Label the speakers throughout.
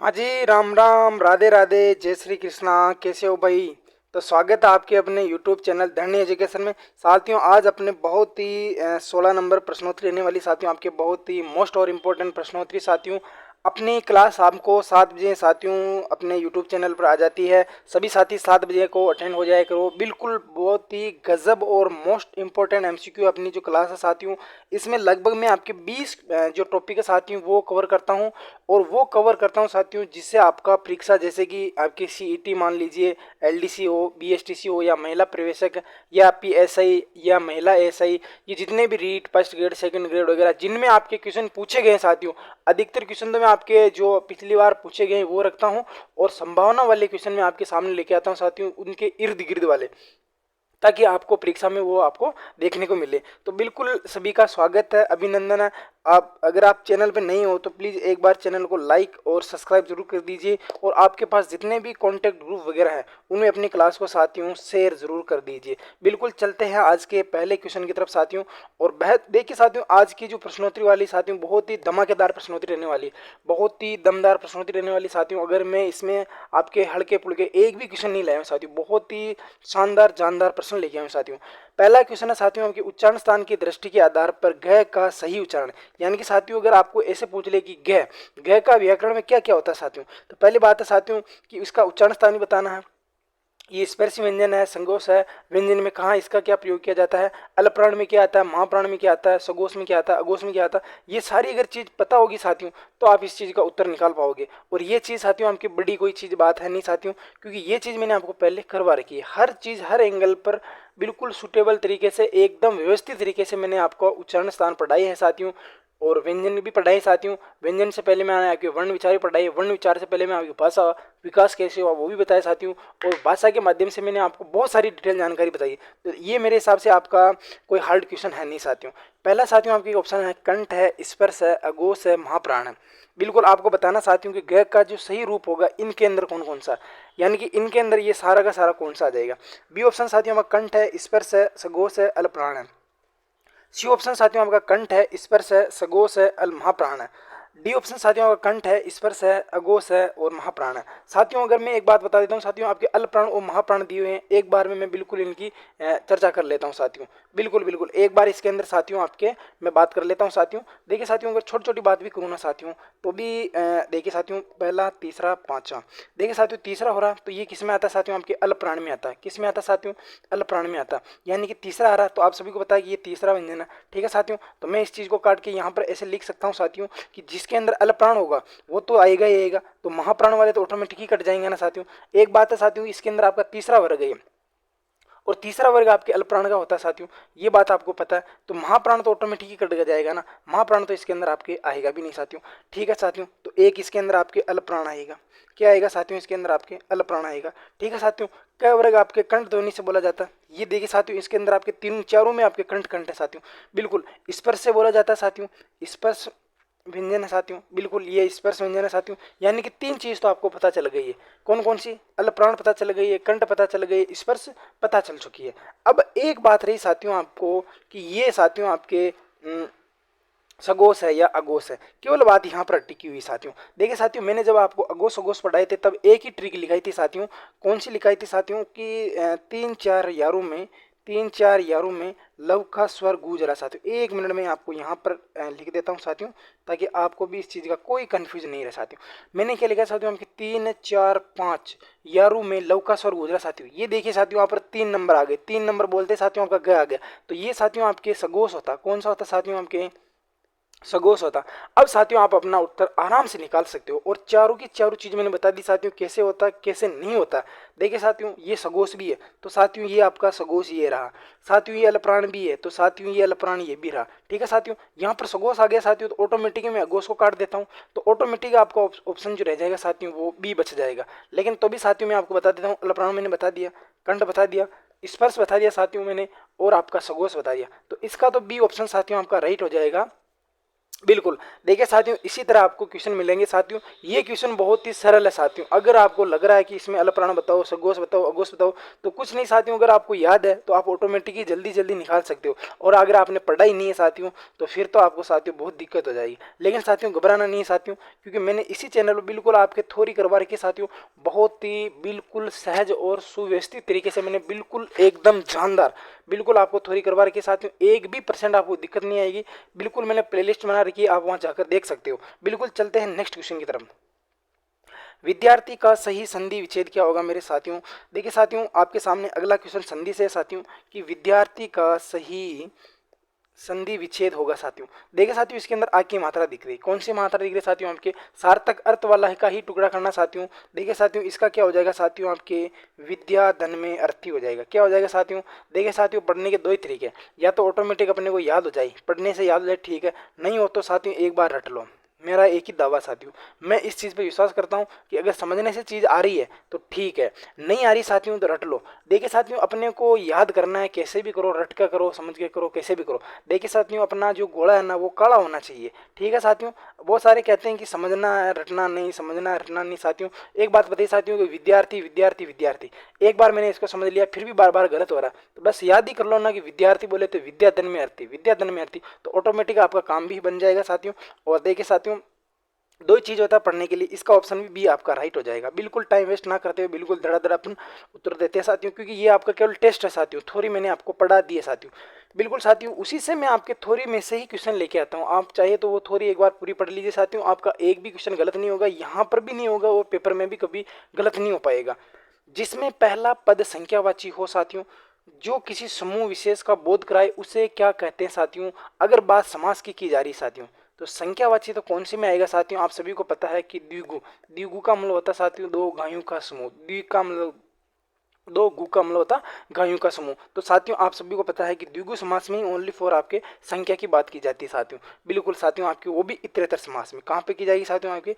Speaker 1: हाँ जी, राम राम, राधे राधे, जय श्री कृष्णा। कैसे हो भाई? तो स्वागत है आपके अपने यूट्यूब चैनल धन्य एजुकेशन में। साथियों, आज अपने बहुत ही 16 नंबर प्रश्नोत्तरी रहने वाली साथियों, आपके बहुत ही मोस्ट और इम्पोर्टेंट प्रश्नोत्तरी साथियों। अपनी क्लास शाम को 7 बजे साथियों अपने यूट्यूब चैनल पर आ जाती है। सभी साथी 7 बजे को अटेंड हो जाया करो। बिल्कुल बहुत ही गजब और मोस्ट इम्पोर्टेंट एमसीक्यू अपनी जो क्लास है साथियों, इसमें लगभग मैं आपके 20 जो टॉपिक है साथियों वो कवर करता हूँ। और वो कवर करता हूँ साथियों जिससे आपका परीक्षा, जैसे कि आपकी सीईटी मान लीजिए, एलडीसी हो, बीएसटीसी हो, या महिला प्रवेशक, या पीएसआई, या महिला एसआई, ये जितने भी REET first grade second grade वगैरह जिनमें आपके क्वेश्चन पूछे गए हैं साथियों, अधिकतर क्वेश्चन तो मैं आपके जो पिछली बार पूछे गए हैं वो रखता हूँ। और संभावना वाले क्वेश्चन मैं आपके सामने लेके आता हूँ साथियों, उनके इर्द गिर्द वाले, ताकि आपको परीक्षा में वो आपको देखने को मिले। तो बिल्कुल सभी का स्वागत है, अभिनंदन है। आप अगर आप चैनल पे नहीं हो तो प्लीज़ एक बार चैनल को लाइक और सब्सक्राइब जरूर कर दीजिए। और आपके पास जितने भी कॉन्टैक्ट ग्रुप वगैरह हैं उनमें अपनी क्लास को साथियों शेयर जरूर कर दीजिए। बिल्कुल चलते हैं आज के पहले क्वेश्चन की तरफ साथियों। और बेहद देखिए साथियों, आज की जो प्रश्नोत्तरी वाली साथियों बहुत ही धमाकेदार प्रश्नोत्तरी रहने वाली है, बहुत ही दमदार प्रश्नोत्तरी रहने वाली साथियों। अगर मैं इसमें आपके हल्के पुल्के एक भी क्वेश्चन नहीं लाया हूं साथियों, बहुत ही शानदार जानदार प्रश्न लेके आए हूं साथियों। पहला क्वेश्चन है साथियों आपके उच्चारण स्थान की दृष्टि के आधार पर घ का सही उच्चारण। यानी कि साथियों अगर आपको ऐसे पूछ ले कि घ घ का व्याकरण में क्या क्या होता है साथियों, तो पहली बात है साथियों कि इसका उच्चारण स्थान ही बताना है। ये स्पर्श व्यंजन है, संगोष्ठ है, व्यंजन में कहाँ इसका क्या प्रयोग किया जाता है, अलप्राण में क्या आता है, महाप्राण में क्या आता है, सगोश में क्या आता है, अगोश में क्या आता है, ये सारी अगर चीज पता होगी साथियों तो आप इस चीज का उत्तर निकाल पाओगे। और ये चीज साथियों आपकी बड़ी कोई चीज बात है नहीं साथियों, क्योंकि ये चीज मैंने आपको पहले करवा रखी है। हर चीज हर एंगल पर बिल्कुल सुटेबल तरीके से, एकदम व्यवस्थित तरीके से मैंने आपको उच्चारण स्थान पढ़ाई है साथियों। और व्यंजन भी पढ़ाई साथियों। व्यंजन से पहले मैंने आपके वर्ण विचार पढ़ाई, वर्ण विचार से पहले मैं आपकी भाषा विकास कैसे हुआ वो भी बताया साथियों। और भाषा के माध्यम से मैंने आपको बहुत सारी डिटेल जानकारी बताई। तो ये मेरे हिसाब से आपका कोई हार्ड क्वेश्चन है नहीं साथियों। पहला साथियों आपके ऑप्शन है कंठ है, स्पर्श है, अघोष है, महाप्राण है। बिल्कुल आपको बताना साथियों कि ग का जो सही रूप होगा इनके अंदर कौन कौन सा, यानी कि इनके अंदर ये सारा का सारा कौन सा आ जाएगा। बी ऑप्शन साथियों आपका कंठ है, स्पर्श है, सघोष है, अलप्राण है। सी ऑप्शन साथियों आपका कंठ है, स्पर्श है, सघोष है, अल महाप्राण है। डी ऑप्शन साथियों आपका कंठ है, स्पर्श है, अघोष है और महाप्राण है। साथियों अगर मैं एक बात बता देता हूँ साथियों, आपके अल प्राण और महाप्राण दिए हुए हैं, एक बार में मैं बिल्कुल इनकी चर्चा कर लेता हूँ साथियों। बिल्कुल बिल्कुल एक बार इसके अंदर साथियों आपके मैं बात कर लेता हूँ साथियों। देखिए साथियों अगर छोटी छोटी बात भी करूँ ना साथियों तो भी देखिए साथियों, पहला तीसरा पांचवा, देखिए साथियों तीसरा हो रहा तो ये किस में आता है साथियों, आपके अल प्राण में आता है। किस में आता है साथियों, अल प्राण में आता है। यानी कि तीसरा आ रहा तो आप सभी को पता है कि ये तीसरा व्यंजन है। ठीक है साथियों, तो मैं इस चीज को काट के यहाँ पर ऐसे लिख सकता हूँ साथियों कि जिसके अंदर अल प्राण होगा वो तो आएगा ही आएगा, तो महाप्राण वाले तो ऑटोमेटिक ही कट जाएंगे ना साथियों। एक बात है साथियों, इसके अंदर आपका तीसरा वर्ग है और तीसरा वर्ग आपके अल्पप्राण का होता है साथियों, ये बात आपको पता है। तो महाप्राण तो ऑटोमेटिक ही कट जाएगा ना, महाप्राण तो इसके अंदर आपके आएगा भी नहीं साथियों। ठीक है साथियों, तो एक इसके अंदर आपके अल्पप्राण आएगा। क्या आएगा साथियों, इसके अंदर आपके अल्पप्राण आएगा। ठीक है साथियों, क्या वर्ग आपके कंठ ध्वनि से बोला जाता है। ये देखिए साथियों, इसके अंदर आपके तीन चारों में आपके कंठ कंठ है साथियों। बिल्कुल स्पर्श से बोला जाता है साथियों, स्पर्श व्यंजन है साथियों। बिल्कुल ये स्पर्श व्यंजन है साथियों। यानी कि तीन चीज तो आपको पता चल गई है। कौन कौन सी, अल प्राण पता चल गई है, कंठ पता चल गई है, स्पर्श पता चल चुकी है। अब एक बात रही साथियों आपको कि ये साथियों आपके सगोश है या अगोश है, केवल बात यहाँ पर टिकी हुई साथियों। देखिए साथियों, मैंने जब आपको अगोश अगोश पढ़ाए थे तब एक ही ट्रिक लिखाई थी साथियों। कौन सी लिखाई थी साथियों कि तीन चार यारों में लव का स्वर गूंज रहा साथियों। एक मिनट में आपको यहाँ पर लिख देता हूँ साथियों, ताकि आपको भी इस चीज़ का कोई कंफ्यूजन नहीं रहे साथियों। मैंने क्या लिखा साथियों, आपके 3 4 5 यारों में लव का स्वर गूंज रहा साथियों। ये देखिए साथियों, यहाँ पर 3 नंबर आ गए, 3 नंबर बोलते साथियों आपका ग आ गया। तो ये साथियों आपके सगोश होता, कौन सा होता साथियों, आपके सगोश होता। अब साथियों आप अपना उत्तर आराम से निकाल सकते हो। और चारों की चारों चीज मैंने बता दी साथियों, कैसे होता कैसे नहीं होता। देखिए साथियों, ये सगोश भी है तो साथियों ये आपका सगोश ये रहा। साथियों ये अलप्राण भी है तो साथियों ये अलप्राण ये भी रहा। ठीक है साथियों, यहाँ पर सगोश आ गया साथियों, तो ऑटोमेटिक मैं अगोश को काट देता हूँ, तो ऑटोमेटिक आपका ऑप्शन जो रह जाएगा साथियों वो बी बच जाएगा। लेकिन तो भी साथियों मैं आपको बता देता हूँ, अलप्राण मैंने बता दिया, कंठ बता दिया, स्पर्श बता दिया साथियों मैंने, और आपका सगोश बता दिया। तो इसका तो बी ऑप्शन साथियों आपका राइट हो जाएगा। बिल्कुल। देखिए साथियों, इसी तरह आपको क्वेश्चन मिलेंगे साथियों। ये क्वेश्चन बहुत ही सरल है साथियों। अगर आपको लग रहा है कि इसमें अलपराण बताओ, सगोश बताओ, अगोश बताओ, तो कुछ नहीं साथियों, अगर आपको याद है तो आप ऑटोमेटिकली जल्दी जल्दी निकाल सकते हो। और अगर आपने पढ़ा ही नहीं है साथियों, तो फिर तो आपको साथियों बहुत दिक्कत हो जाएगी। लेकिन साथियों घबराना नहीं है साथियों, क्योंकि मैंने इसी चैनल पर बिल्कुल आपके थ्योरी करवा रखी है साथियों। बहुत ही बिल्कुल सहज और सुव्यवस्थित तरीके से मैंने बिल्कुल एकदम जानदार बिल्कुल आपको थ्योरी करवा रखी है साथियों। 1% आपको दिक्कत नहीं आएगी। बिल्कुल मैंने प्लेलिस्ट बना रखी है, आप वहां जाकर देख सकते हो। बिल्कुल चलते हैं नेक्स्ट क्वेश्चन की तरफ। विद्यार्थी का सही संधि विच्छेद क्या होगा मेरे साथियों? देखिए साथियों, आपके सामने अगला क्वेश्चन संधि से है साथियों, कि विद्यार्थी का सही संधि विच्छेद होगा साथियों। देखिए साथियों, इसके अंदर आ की मात्रा दिख रही, कौन सी मात्रा दिख रही है साथियों? आपके सार्थक अर्थ वाला का ही टुकड़ा करना साथियों। देखिए साथियों, इसका क्या हो जाएगा साथियों? आपके विद्या धन में अर्थी हो जाएगा। क्या हो जाएगा साथियों? देखिए साथियों, पढ़ने के दो ही तरीके हैं, या तो ऑटोमेटिक अपने को याद हो जाए, पढ़ने से याद हो जाए, ठीक है। नहीं हो तो साथियों एक बार रट लो। मेरा एक ही दावा साथियों, मैं इस चीज़ पे विश्वास करता हूँ कि अगर समझने से चीज़ आ रही है तो ठीक है, नहीं आ रही साथियों तो रट लो। देखिए साथियों, अपने को याद करना है, कैसे भी करो, रट कर करो, समझ के करो, कैसे भी करो। देखिए साथियों, अपना जो घोड़ा है ना वो काला होना चाहिए, ठीक है साथियों। बहुत सारे कहते हैं कि समझना है रटना नहीं, समझना है रटना नहीं। साथियों एक बात बताइए साथियों, कि विद्यार्थी विद्यार्थी विद्यार्थी, एक बार मैंने इसको समझ लिया फिर भी बार बार गलत हो रहा है, तो बस याद ही कर लो ना कि विद्यार्थी बोले तो विद्या धन में अर्थी, विद्या धन में अर्थी, तो ऑटोमेटिक आपका काम भी बन जाएगा साथियों। और देखिए साथियों, दो ही चीज होता है पढ़ने के लिए, इसका ऑप्शन भी बी आपका राइट हो जाएगा। बिल्कुल टाइम वेस्ट ना करते हुए बिल्कुल धड़ाधड़ अपन उत्तर देते हैं साथियों, क्योंकि ये आपका केवल टेस्ट है साथियों, थ्योरी मैंने आपको पढ़ा दी है साथियों। बिल्कुल साथियों, उसी से मैं आपके थ्योरी में से ही क्वेश्चन लेके आता हूँ। आप चाहे तो वो थ्योरी एक बार पूरी पढ़ लीजिए साथियों, आपका एक भी क्वेश्चन गलत नहीं होगा, यहाँ पर भी नहीं होगा और पेपर में भी कभी गलत नहीं हो पाएगा। जिसमें पहला पद संख्यावाची हो साथियों, जो किसी समूह विशेष का बोध कराए, उसे क्या कहते हैं साथियों? अगर बात समास की जा रही साथियों, तो संख्यावाची तो कौन सी में आएगा साथियों? आप सभी को पता है कि द्विगु। द्विगु का मतलब होता है साथियों दो गायों का समूह। द्वि का मतलब, दो गु का मतलब होता गायों का समूह। तो साथियों आप सभी को पता है कि द्विगु समास में ही ओनली फॉर आपके संख्या की बात की जाती है साथियों। बिल्कुल साथियों, आपकी वो भी इतरेतर समास में। कहाँ पे की जाएगी साथियों? आपके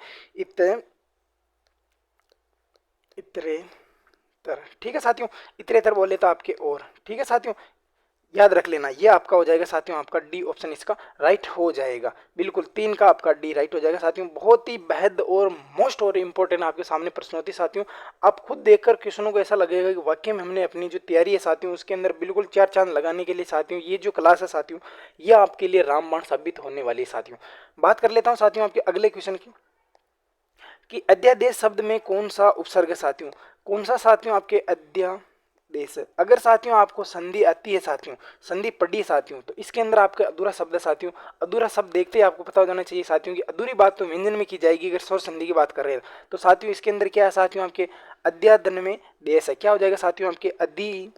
Speaker 1: इतरेतर, ठीक है साथियों। इतरेतर बोले तो आपके और, ठीक है साथियों, याद रख लेना। ये आपका हो जाएगा साथियों, आपका डी ऑप्शन इसका राइट हो जाएगा। बिल्कुल 3 का आपका डी राइट हो जाएगा साथियों। बहुत ही बेहद और मोस्ट और इम्पोर्टेंट आपके सामने प्रश्न होती है साथियों। आप खुद देखकर क्वेश्चनों को ऐसा लगेगा कि वाकई में हमने अपनी जो तैयारी है साथियों उसके अंदर बिल्कुल चार चांद लगाने के लिए साथियों, ये जो क्लास है साथियों, ये आपके लिए रामबाण साबित होने वाली है साथियों। बात कर लेता हूँ साथियों आपके अगले क्वेश्चन की, कि अध्यादेश शब्द में कौन सा उपसर्ग है साथियों? कौन सा साथियों? आपके अध्यादेश। अगर साथियों आपको संधि आती है साथियों, संधि पढ़ी है साथियों, तो इसके अंदर आपका अधूरा शब्द है साथियों। अधूरा शब्द देखते ही आपको पता हो जाना चाहिए साथियों कि अधूरी बात तो व्यंजन में की जाएगी। अगर स्वर संधि की बात कर रहे हैं तो साथियों इसके अंदर क्या है साथियों? आपके अध्यादन में देश है। क्या हो जाएगा साथियों? आपके अधि,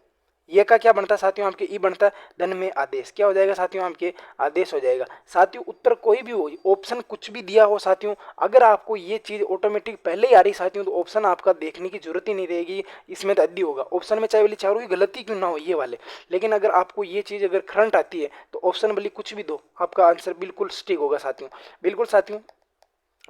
Speaker 1: ये का क्या बनता है साथियों? आपके ई बनता है धन में आदेश। क्या हो जाएगा साथियों? आपके आदेश हो जाएगा साथियों। उत्तर कोई भी हो, ऑप्शन कुछ भी दिया हो साथियों, अगर आपको ये चीज ऑटोमेटिक पहले ही आ रही साथियों, तो ऑप्शन आपका देखने की जरूरत ही नहीं रहेगी। इसमें तो अद्दी होगा ऑप्शन में, चाहे वाली चारों की गलती क्यों ना हो ये वाले। लेकिन अगर आपको ये चीज अगर करंट आती है तो ऑप्शन वाली कुछ भी दो, आपका आंसर बिल्कुल स्टिक होगा साथियों। बिल्कुल साथियों,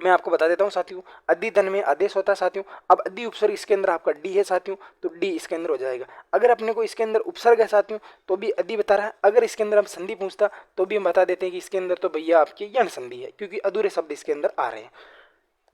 Speaker 1: मैं आपको बता देता हूँ साथियों, अधि धन में आदेश होता है साथियों। अब अधि उपसर्ग इसके अंदर आपका डी है साथियों, तो डी इसके अंदर हो जाएगा। अगर अपने को इसके अंदर उपसर्ग है साथियों तो भी अधि बता रहा है। अगर इसके अंदर हम संधि पूछता तो भी हम बता देते हैं कि इसके अंदर तो भैया आपकी यण संधि है, क्योंकि अधूरे शब्द इसके अंदर आ रहे हैं।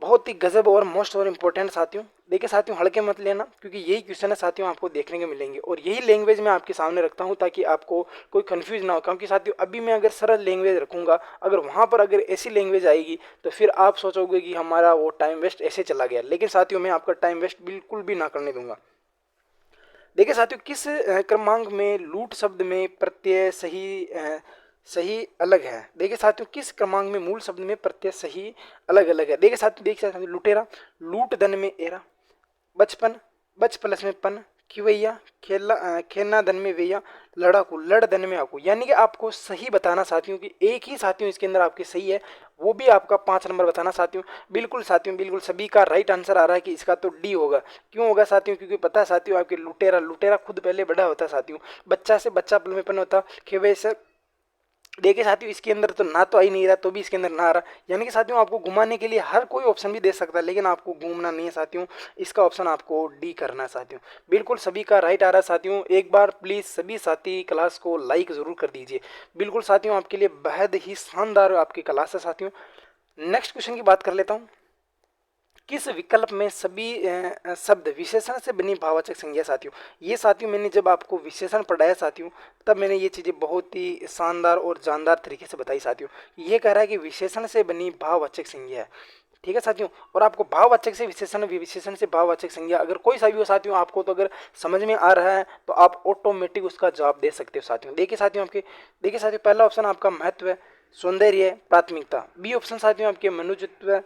Speaker 1: बहुत ही गजब और मोस्ट और इम्पोर्टेंट साथियों। देखिए साथियों, हल्के मत लेना, क्योंकि यही क्वेश्चन है साथियों आपको देखने को मिलेंगे, और यही लैंग्वेज मैं आपके सामने रखता हूं ताकि आपको कोई कंफ्यूज ना हो। क्योंकि साथियों अभी मैं अगर सरल लैंग्वेज रखूंगा, अगर वहां पर अगर ऐसी लैंग्वेज आएगी तो फिर आप सोचोगे कि हमारा वो टाइम वेस्ट ऐसे चला गया। लेकिन साथियों मैं आपका टाइम वेस्ट बिल्कुल भी ना करने दूंगा। देखिए साथियों, किस क्रमांक में लूट शब्द में प्रत्यय सही अलग है? देखिए साथियों, किस क्रमांक में मूल शब्द में प्रत्यय सही अलग अलग है? देखिए साथियों, देखिए साथियों, लुटेरा, लूट धन में एरा, बचपन, बच प्लस में पन, खिवैया, खेलना धन में वैया, लड़ाकू, लड़ धन में आकू। यानी कि आपको सही बताना साथियों कि एक ही साथियों इसके अंदर आपके सही है, वो भी आपका 5 नंबर बताना साथियों। बिल्कुल साथियों, बिल्कुल सभी का राइट आंसर आ रहा है कि इसका तो डी होगा। क्यों होगा साथियों? क्योंकि पता है साथियों आपके लुटेरा, लुटेरा खुद पहले बड़ा होता है साथियों, बच्चा से बच्चा पल में पन होता, खिवै से देखिए साथियों, इसके अंदर तो ना तो आ ही नहीं रहा, तो भी इसके अंदर ना आ रहा, यानी कि साथियों आपको घुमाने के लिए हर कोई ऑप्शन भी दे सकता है, लेकिन आपको घूमना नहीं है साथियों। इसका ऑप्शन आपको डी करना है साथियों। बिल्कुल सभी का राइट आ रहा है साथियों। एक बार प्लीज सभी साथी क्लास को लाइक जरूर कर दीजिए। बिल्कुल साथियों, आपके लिए बेहद ही शानदार आपकी क्लास है साथियों। नेक्स्ट क्वेश्चन की बात कर लेता हूँ। किस विकल्प में सभी शब्द विशेषण से बनी भाववाचक संज्ञा साथियों। ये साथियों मैंने जब आपको विशेषण पढ़ाया साथियों, तब मैंने ये चीज़ें बहुत ही शानदार और जानदार तरीके से बताई साथियों। ये कह रहा है कि विशेषण से बनी भाववाचक संज्ञा है, ठीक है साथियों। और आपको भाववाचक से विशेषण, विशेषण से भाववाचक संज्ञा अगर कोई सा भी हो साथियों, आपको तो अगर समझ में आ रहा है तो आप ऑटोमेटिक उसका जवाब दे सकते हो साथियों। देखिए साथियों, आपके देखिए साथियों, पहला ऑप्शन आपका महत्व है, सौंदर्य, प्राथमिकता। बी ऑप्शन साथियों आपके मनुष्यत्व,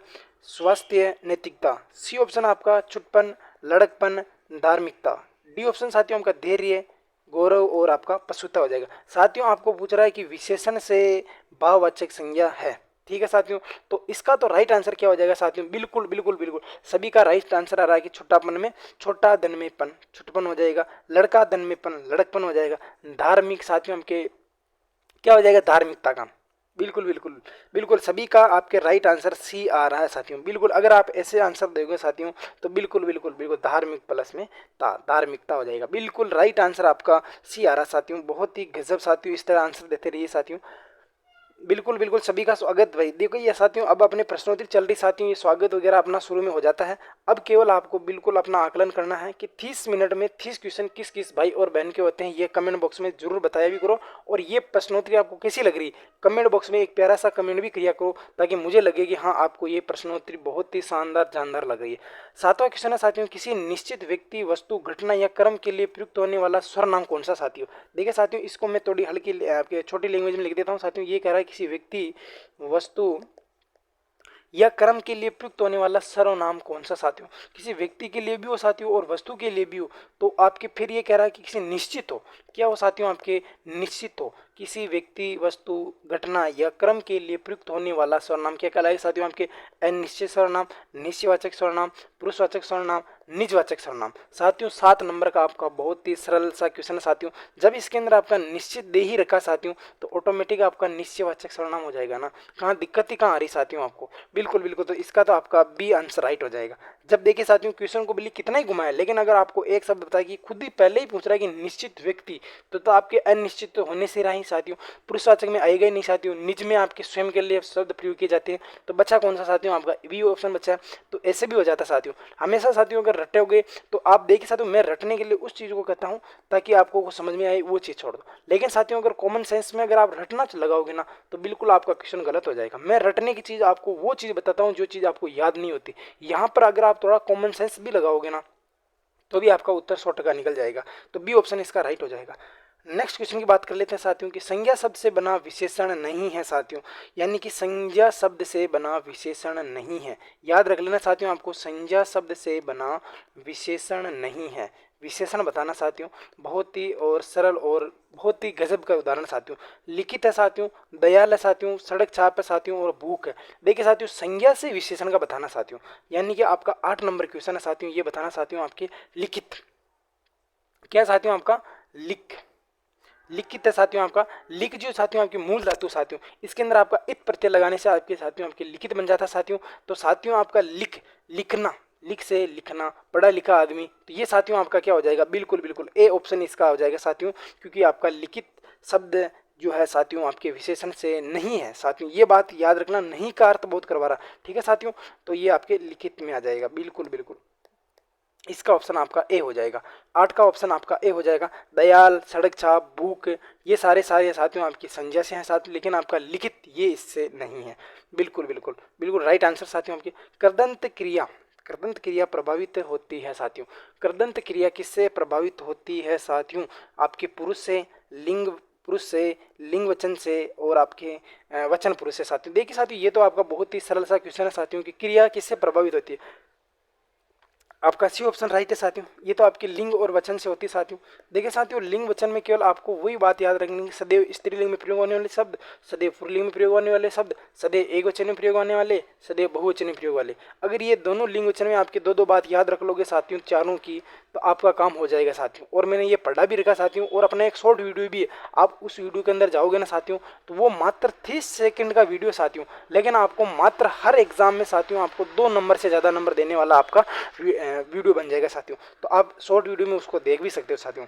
Speaker 1: स्वास्थ्य, नैतिकता। सी ऑप्शन आपका छुटपन, लड़कपन, धार्मिकता। डी ऑप्शन साथियों आपका धैर्य, गौरव और आपका पशुता हो जाएगा। साथियों आपको पूछ रहा है कि विशेषण से भाववाचक संज्ञा है, ठीक है साथियों। तो इसका तो राइट आंसर क्या हो जाएगा साथियों, बिल्कुल बिल्कुल बिल्कुल सभी का राइट आंसर आ रहा है कि छोटापन में छोटा धन में पन, छुटपन हो जाएगा। लड़का धन में पन, लड़कपन हो जाएगा। धार्मिक साथियों आपके क्या हो जाएगा, धार्मिकता का। बिल्कुल बिल्कुल बिल्कुल सभी का आपके राइट आंसर सी आ रहा है साथियों। बिल्कुल अगर आप ऐसे आंसर दोगे साथियों, तो बिल्कुल बिल्कुल बिल्कुल धार्मिक प्लस में धार्मिकता हो जाएगा। बिल्कुल राइट आंसर आपका सी आ रहा है साथियों। बहुत ही गजब साथियों, इस तरह आंसर देते रहिए साथियों। बिल्कुल बिल्कुल सभी का स्वागत भाई। देखो ये साथियों, अब अपने प्रश्नोत्तरी चल रही साथियों, ये स्वागत वगैरह अपना शुरू में हो जाता है। अब केवल आपको बिल्कुल अपना आकलन करना है कि 30 मिनट में 30 क्वेश्चन किस किस भाई और बहन के होते हैं, ये कमेंट बॉक्स में जरूर बताया भी करो। और ये प्रश्नोत्तरी आपको कैसी लग रही, कमेंट बॉक्स में एक प्यारा सा कमेंट भी किया करो, ताकि मुझे लगे कि हाँ आपको ये प्रश्नोत्तरी बहुत ही शानदार जानदार लग रही है। सातवां क्वेश्चन है साथियों, किसी निश्चित व्यक्ति, वस्तु, घटना या कर्म के लिए प्रयुक्त होने वाला सर्वनाम कौन सा साथियों। देखिए साथियों, इसको मैं थोड़ी हल्की आपके छोटी लैंग्वेज में लिख देता हूँ साथियों। ये कह रहा है किसी व्यक्ति, वस्तु या कर्म के लिए प्रयुक्त होने वाला सर्वनाम कौन सा साथियों। किसी व्यक्ति के लिए भी हो साथियों और वस्तु के लिए भी हो, तो आपके फिर ये कह रहा है कि किसी निश्चित हो, क्या हो साथियों आपके निश्चित हो, किसी व्यक्ति, वस्तु, घटना या कर्म के लिए प्रयुक्त होने वाला सर्वनाम क्या कहलाएगा साथियों आपके, अनिश्चित सर्वनाम, निश्चयवाचक सर्वनाम, पुरुषवाचक सर्वनाम, निजवाचक सर्वनाम। साथियों 7 नंबर का आपका बहुत ही सरल सा क्वेश्चन है साथियों। जब इसके अंदर आपका निश्चित दे ही रखा साथियों, तो ऑटोमेटिक आपका निश्चयवाचक सर्वनाम हो जाएगा ना। कहाँ दिक्कत ही कहाँ आ रही साथियों आपको। बिल्कुल बिल्कुल, तो इसका तो आपका बी आंसर राइट हो जाएगा। जब देखिए साथियों, क्वेश्चन को बिल्ली कितना ही घुमाया, लेकिन अगर आपको एक शब्द बताया कि खुद ही पहले ही पूछ रहा है कि निश्चित व्यक्ति, तो आपके अनिश्चित तो होने से रहा ही साथियों। पुरुषवाचक में आएगा ही नहीं साथियों। निज में आपके स्वयं के लिए शब्द प्रयोग किए जाते हैं, तो बच्चा कौन सा साथियों आपका बी ऑप्शन बच्चा है। तो ऐसे भी हो जाता साथियों। हमेशा साथियों अगर रटोगे, तो आप देखिए साथियों, मैं रटने के लिए उस चीज़ को कहता हूँ ताकि आपको समझ में आए, वो चीज़ छोड़ दो। लेकिन साथियों अगर कॉमन सेंस में अगर आप रटना लगाओगे ना, तो बिल्कुल आपका क्वेश्चन गलत हो जाएगा। मैं रटने की चीज़ आपको वो चीज़ बताता हूँ जो चीज़ आपको याद नहीं होती। यहाँ पर अगर आप थोड़ा कॉमन सेंस भी लगाओगे ना, तो भी आपका उत्तर 100% निकल जाएगा। तो बी ऑप्शन इसका राइट हो जाएगा। नेक्स्ट क्वेश्चन की बात कर लेते हैं साथियों कि संज्ञा शब्द से बना विशेषण नहीं है साथियों। यानी कि संज्ञा शब्द से बना विशेषण नहीं है। याद रख लेना साथियों, आपको संज्ञा शब्द से बना विशेषण नहीं है। विशेषण बताना साथियों, बहुत ही और सरल और बहुत ही गजब का उदाहरण साथियों। लिखित है साथियों, दयाल है साथियों, सड़क छाप है साथियों और भूख है। देखिए साथियों, संज्ञा से विशेषण का बताना साथियों, यानी कि आपका 8 नंबर क्वेश्चन है साथियों। ये बताना साथियों आपके लिखित, क्या साथियों आपका लिखित है साथियों आपका। लिख जो साथियों आपकी मूल धातु साथियों, इसके अंदर आपका इत प्रत्यय लगाने से आपके साथियों आपके लिखित बन जाता है साथियों। तो साथियों आपका लिखना, लिख से लिखना, पढ़ा लिखा आदमी, तो ये साथियों आपका क्या हो जाएगा, बिल्कुल बिल्कुल ए ऑप्शन इसका हो जाएगा साथियों। क्योंकि आपका लिखित शब्द जो है साथियों आपके विशेषण से नहीं है साथियों। ये बात याद रखना, नहीं का अर्थ बहुत करवा रहा, ठीक है साथियों। तो ये आपके लिखित में आ जाएगा, बिल्कुल बिल्कुल इसका ऑप्शन आपका ए हो जाएगा। 8 का ऑप्शन आपका ए हो जाएगा। दयाल, सड़क छाप, भूख, ये सारे साथियों आपकी संज्ञा से हैं साथियों, लेकिन आपका लिखित ये इससे नहीं है। बिल्कुल बिल्कुल बिल्कुल राइट आंसर साथियों आपकी। कृदंत क्रिया प्रभावित होती है साथियों। कृदंत क्रिया किससे प्रभावित होती है साथियों, आपके पुरुष से, लिंग पुरुष से, लिंग वचन से और आपके वचन पुरुष से साथियों। देखिए साथियों, ये तो आपका बहुत ही सरल सा क्वेश्चन है साथियों कि क्रिया किससे प्रभावित होती है। आपका सी ऑप्शन राइट है साथियों। ये तो आपके लिंग और वचन से होती है साथियों। देखिए साथियों, लिंग वचन में केवल आपको वही बात याद रखनी है, सदैव स्त्रीलिंग में प्रयोग होने वाले शब्द, सदैव पुल्लिंग में प्रयोग होने वाले शब्द, सदैव एक वचन में प्रयोग होने वाले, सदैव बहुवचन में प्रयोग वाले। अगर ये दोनों लिंग वचन में आपके दो दो बात याद रख लोगे साथियों, चारों की, तो आपका काम हो जाएगा साथियों। और मैंने ये पढ़ा भी रखा साथियों, और अपना एक शॉर्ट वीडियो भी है। आप उस वीडियो के अंदर जाओगे ना साथियों, तो वो मात्र 30 सेकंड का वीडियो साथियों, लेकिन आपको मात्र हर एग्जाम में साथियों आपको 2 नंबर से ज़्यादा नंबर देने वाला आपका वीडियो बन जाएगा साथियों। तो आप शॉर्ट वीडियो में उसको देख भी सकते हो साथियों।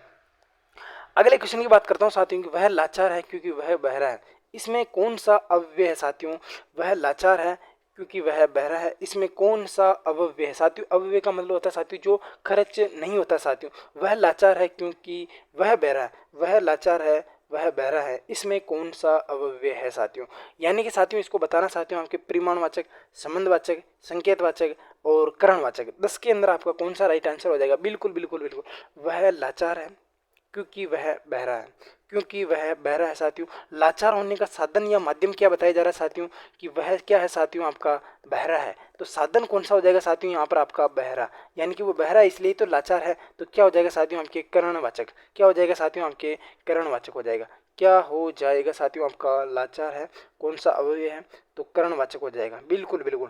Speaker 1: अगले क्वेश्चन की बात करता हूँ साथियों कि वह लाचार है क्योंकि वह बहरा है। इसमें कौन सा अव्यय है साथियों? वह लाचार है क्योंकि वह बहरा है, इसमें कौन सा अव्यय है साथियों? अव्यय का मतलब होता है साथियों जो खर्च नहीं होता साथियों। वह लाचार है क्योंकि वह बहरा है, वह लाचार है, वह बहरा है, इसमें कौन सा अव्यय है साथियों? यानी कि साथियों इसको बताना साथियों आपके परिमाणवाचक, संबंधवाचक, संकेतवाचक और करणवाचक 10 के अंदर आपका कौन सा राइट आंसर हो जाएगा? बिल्कुल बिल्कुल बिल्कुल, वह लाचार है क्योंकि वह बहरा है, क्योंकि वह बहरा है साथियों। लाचार होने का साधन या माध्यम क्या बताया जा रहा है साथियों? कि वह क्या है साथियों? आपका बहरा है। तो साधन कौन सा हो जाएगा साथियों? यहाँ पर आपका बहरा, यानी कि वो बहरा है इसलिए तो लाचार है। तो क्या हो जाएगा साथियों? आपके करणवाचक। क्या हो जाएगा साथियों? आपके करणवाचक हो जाएगा। क्या हो जाएगा साथियों? आपका लाचार है, कौन सा अवयव है? तो करणवाचक हो जाएगा। बिल्कुल बिल्कुल,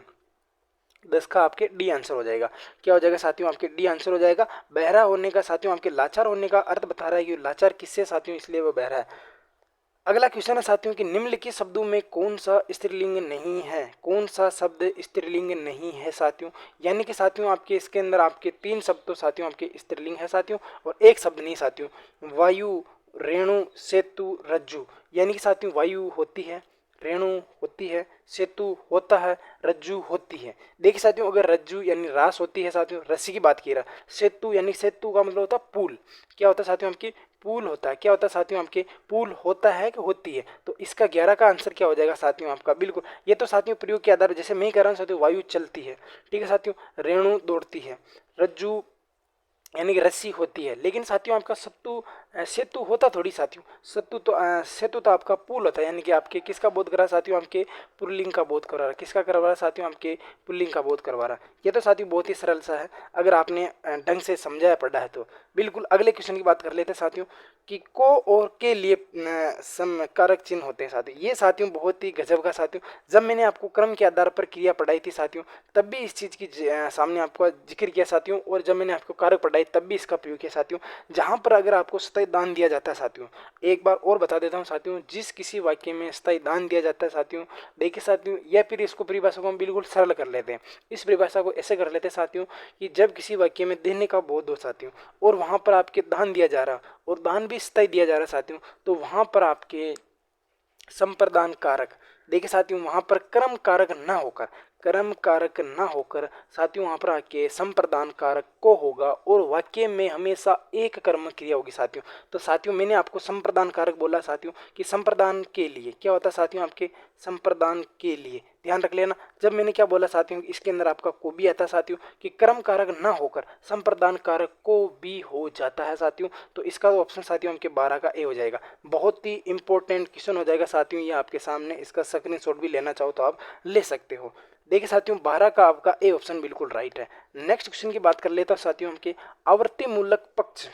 Speaker 1: 10 का आपके डी आंसर हो जाएगा। क्या हो जाएगा साथियों? आपके डी आंसर हो जाएगा। बहरा होने का साथियों आपके लाचार होने का अर्थ बता रहा है कि लाचार किससे साथियों, इसलिए वो बहरा है। अगला क्वेश्चन है साथियों कि निम्नलिखित शब्दों में कौन सा स्त्रीलिंग नहीं है? कौन सा शब्द स्त्रीलिंग नहीं है साथियों? यानी कि साथियों आपके इसके अंदर आपके 3 शब्द तो साथियों आपके स्त्रीलिंग है साथियों, और एक शब्द नहीं साथियों। वायु, रेणु, सेतु, रज्जु। यानी कि साथियों वायु होती है, रेणु होती है, सेतु होता है, रज्जु होती है। देखिए साथियों, अगर रज्जु यानी रास होती है साथियों, रस्सी की बात की रहा, सेतु यानी सेतु का मतलब होता है पुल। क्या होता है साथियों? आपकी पुल होता है। क्या होता है साथियों? आपके पुल होता है कि होती है? तो इसका 11 का आंसर क्या हो जाएगा साथियों? आपका बिल्कुल, ये तो साथियों प्रयोग के आधार पर, जैसे मैं कह रहा हूँ साथियों वायु चलती है, ठीक है साथियों, रेणु दौड़ती है, रज्जु यानी कि रस्सी होती है। लेकिन साथियों आपका सेतु होता थोड़ी साथियों, सेतु तो आपका पुल होता है। यानी कि आपके किसका बोध करा साथियों? आपके पुल्लिंग का बोध करवा रहा। किसका करवा रहा साथियों? आपके पुल्लिंग का बोध करवा रहा। ये तो साथियों बहुत ही सरल सा है, अगर आपने ढंग से समझा पढ़ा है तो। बिल्कुल, अगले क्वेश्चन की बात कर लेते हैं साथियों कि को और के लिए कारक चिन्ह होते हैं साथियों। ये साथियों बहुत ही गजब का साथियों, जब मैंने आपको क्रम के आधार पर क्रिया पढ़ाई थी साथियों, तब भी इस चीज़ की सामने आपको जिक्र किया साथियों, और जब मैंने आपको कारक पढ़ाई तब भी इसका प्रयोग किया साथियों। जहाँ पर अगर आपको स्थायी दान दिया जाता है साथियों, एक बार और बता देता हूँ साथियों, जिस किसी वाक्य में स्थायी दान दिया जाता है साथियों, देखिए साथियों, या फिर इसको परिभाषा को हम बिल्कुल सरल कर लेते हैं। इस परिभाषा को ऐसे कर लेते हैं साथियों कि जब किसी वाक्य में देने का बोध हो साथियों, और वहाँ पर आपके दान दिया जा रहा, और दान भी स्थायी दिया जा रहा साथियों, तो वहाँ पर आपके संप्रदान कारक, देखिए साथियों वहाँ पर कर्म कारक ना होकर, कर्म कारक ना होकर साथियों वहाँ पर आके संप्रदान कारक को होगा, और वाक्य में हमेशा एक कर्म क्रिया होगी साथियों। तो साथियों मैंने आपको संप्रदान कारक बोला साथियों कि संप्रदान के लिए क्या होता है साथियों? आपके संप्रदान के लिए ध्यान रख लेना। जब मैंने क्या बोला साथियों, इसके अंदर आपका को भी आता साथियों कि कर्म कारक ना होकर संप्रदान कारक को भी हो जाता है साथियों। तो इसका ऑप्शन साथियों आपके 12 का ए हो जाएगा। बहुत ही इंपॉर्टेंट क्वेश्चन हो जाएगा साथियों ये आपके सामने, इसका स्क्रीनशॉट भी लेना चाहो तो आप ले सकते हो। देखिए साथियों 12 का आपका ए ऑप्शन बिल्कुल राइट है। नेक्स्ट क्वेश्चन की बात कर लेता हूँ साथियों हमके आवर्ती मूलक पक्ष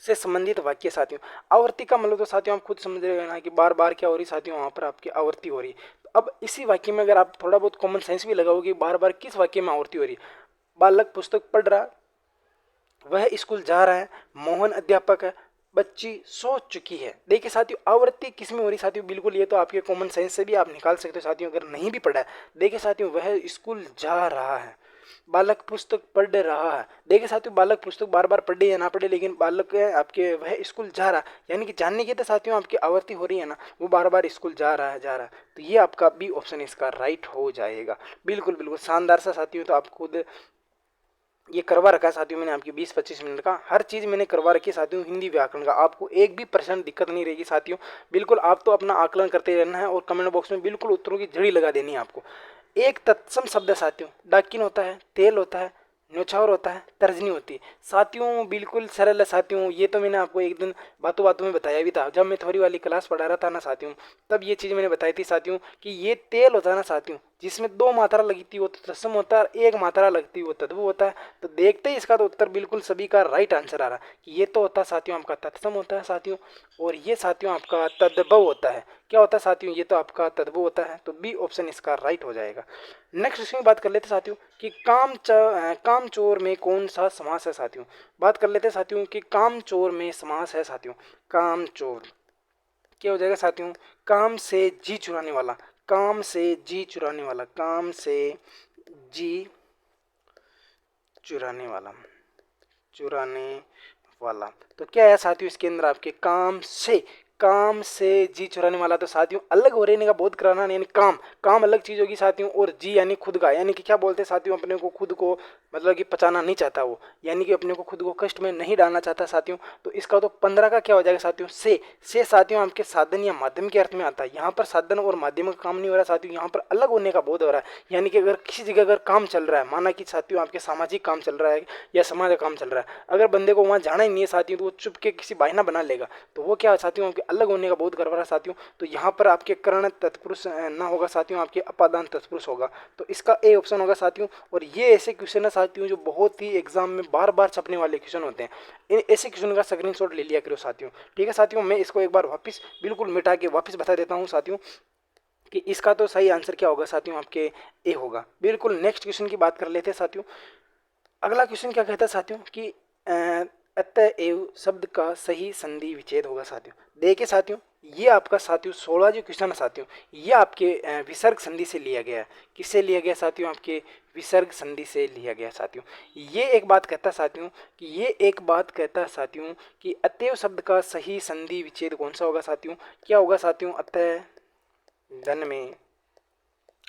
Speaker 1: से संबंधित वाक्य साथियों। आवर्ती का मतलब तो साथियों आप खुद समझ रहे हो ना कि बार बार क्या हो रही साथियों, वहाँ पर आपकी आवर्ती हो रही। तो अब इसी वाक्य में अगर आप थोड़ा बहुत कॉमन सेंस भी लगाओगे, बार बार किस वाक्य में आवर्ती हो रही? बालक पुस्तक पढ़ रहा, वह स्कूल जा रहा है, मोहन अध्यापक है, बच्ची सो चुकी है। देखिए साथियों आवृत्ति किसमें हो रही साथियों? बिल्कुल ये तो आपके कॉमन सेंस से भी आप निकाल सकते हो साथियों, अगर नहीं भी पढ़ा है। देखिए साथियों वह स्कूल जा रहा है, बालक पुस्तक पढ़ रहा है। देखिए साथियों बालक पुस्तक बार बार पढ़े या ना पढ़े, लेकिन बालक है आपके वह स्कूल जा रहा, यानी कि जानने की तो साथियों आपकी आवर्ती हो रही है ना, वो बार बार स्कूल जा रहा है जा रहा है। तो ये आपका बी ऑप्शन इसका राइट हो जाएगा। बिल्कुल बिल्कुल शानदार सा साथियों, तो आप खुद ये करवा रखा है साथियों मैंने आपकी 20-25 मिनट का, हर चीज़ मैंने करवा रखी है साथियों हिंदी व्याकरण का, आपको एक भी परसेंट दिक्कत नहीं रहेगी साथियों। बिल्कुल आप तो अपना आकलन करते रहना है और कमेंट बॉक्स में बिल्कुल उत्तरों की झड़ी लगा देनी है आपको। एक तत्सम शब्द है साथियों, डाकिन होता है, तेल होता है, न्योछावर होता है, तर्जनी होती है साथियों। बिल्कुल सरल है साथियों, ये तो मैंने आपको एक दिन बातों बातों में बताया भी था, जब मैं थोड़ी वाली क्लास पढ़ा रहा था ना साथियों, तब ये चीज़ मैंने बताई थी साथियों कि ये तेल होता है ना साथियों, जिसमें दो मात्रा लगती हो तो तत्सम होता है और एक मात्रा लगती हो तद्भव होता है। तो देखते ही इसका तो उत्तर बिल्कुल सभी का राइट आंसर आ रहा है कि ये तो होता है साथियों आपका तत्सम होता है साथियों, और ये साथियों आपका तद्भव होता है। क्या होता है साथियों, ये तो आपका तद्भव होता है। तो बी ऑप्शन इसका राइट हो जाएगा। नेक्स्ट क्वेश्चन की बात कर लेते हैं साथियों कि कामचोर में कौन सा समास है साथियों। बात कर लेते हैं साथियों कि कामचोर में समास है साथियों। कामचोर क्या हो जाएगा साथियों, काम से जी चुराने वाला, काम से जी चुराने वाला, काम से जी चुराने वाला, चुराने वाला। तो क्या है साथियों इसके अंदर आपके काम से जी चुराने वाला। तो साथियों अलग हो रहने का बोध कराना, यानी काम अलग चीज होगी साथियों, और जी यानी खुद का, यानी कि क्या बोलते हैं साथियों, अपने को खुद को मतलब कि पचाना नहीं चाहता वो, यानी कि अपने को खुद को कष्ट में नहीं डालना चाहता साथियों। तो इसका तो 15 का क्या हो जाएगा साथियों, से साथियों आपके साधन या माध्यम के अर्थ में आता है। यहाँ पर साधन और माध्यम का काम नहीं हो रहा साथियों, यहाँ पर अलग होने का बोध हो रहा है। यानी कि अगर किसी जगह अगर काम चल रहा है, माना कि साथियों आपके सामाजिक काम चल रहा है या समाज का काम चल रहा है, अगर बंदे को वहाँ जाना ही नहीं है साथियों, तो वो चुप के किसी बहाना बना लेगा। तो वो क्या साथियों आपके अलग होने का बोध करवा रहा है साथियों। तो यहाँ पर आपके कर्ण तत्पुरुष ना होगा साथियों, आपके अपादान तत्पुरुष होगा। तो इसका ए ऑप्शन होगा साथियों। और ये ऐसे क्वेश्चन है साथियों जो बहुत ही एग्जाम में बार बार छपने वाले क्वेश्चन होते हैं। ऐसे क्वेश्चन का स्क्रीनशॉट ले लिया करो साथियों। ठीक है साथियों, मैं इसको एक बार वापस बिल्कुल मिटा के वापस बता देता हूँ साथियों कि इसका तो सही आंसर क्या होगा साथियों, आपके ए होगा बिल्कुल। नेक्स्ट क्वेश्चन की बात कर लेते हैं साथियों। अगला क्वेश्चन क्या कहता है साथियों कि अतएव शब्द का सही संधि विच्छेद होगा साथियों। देखिए साथियों, ये आपका साथियों 16 जो क्वेश्चन है साथियों, ये आपके विसर्ग संधि से लिया गया है। किससे लिया गया साथियों, आपके विसर्ग संधि से लिया गया साथियों। ये एक बात कहता है साथियों कि कि अतएव शब्द का सही संधि विच्छेद कौन सा होगा साथियों। क्या होगा साथियों, अतः धन में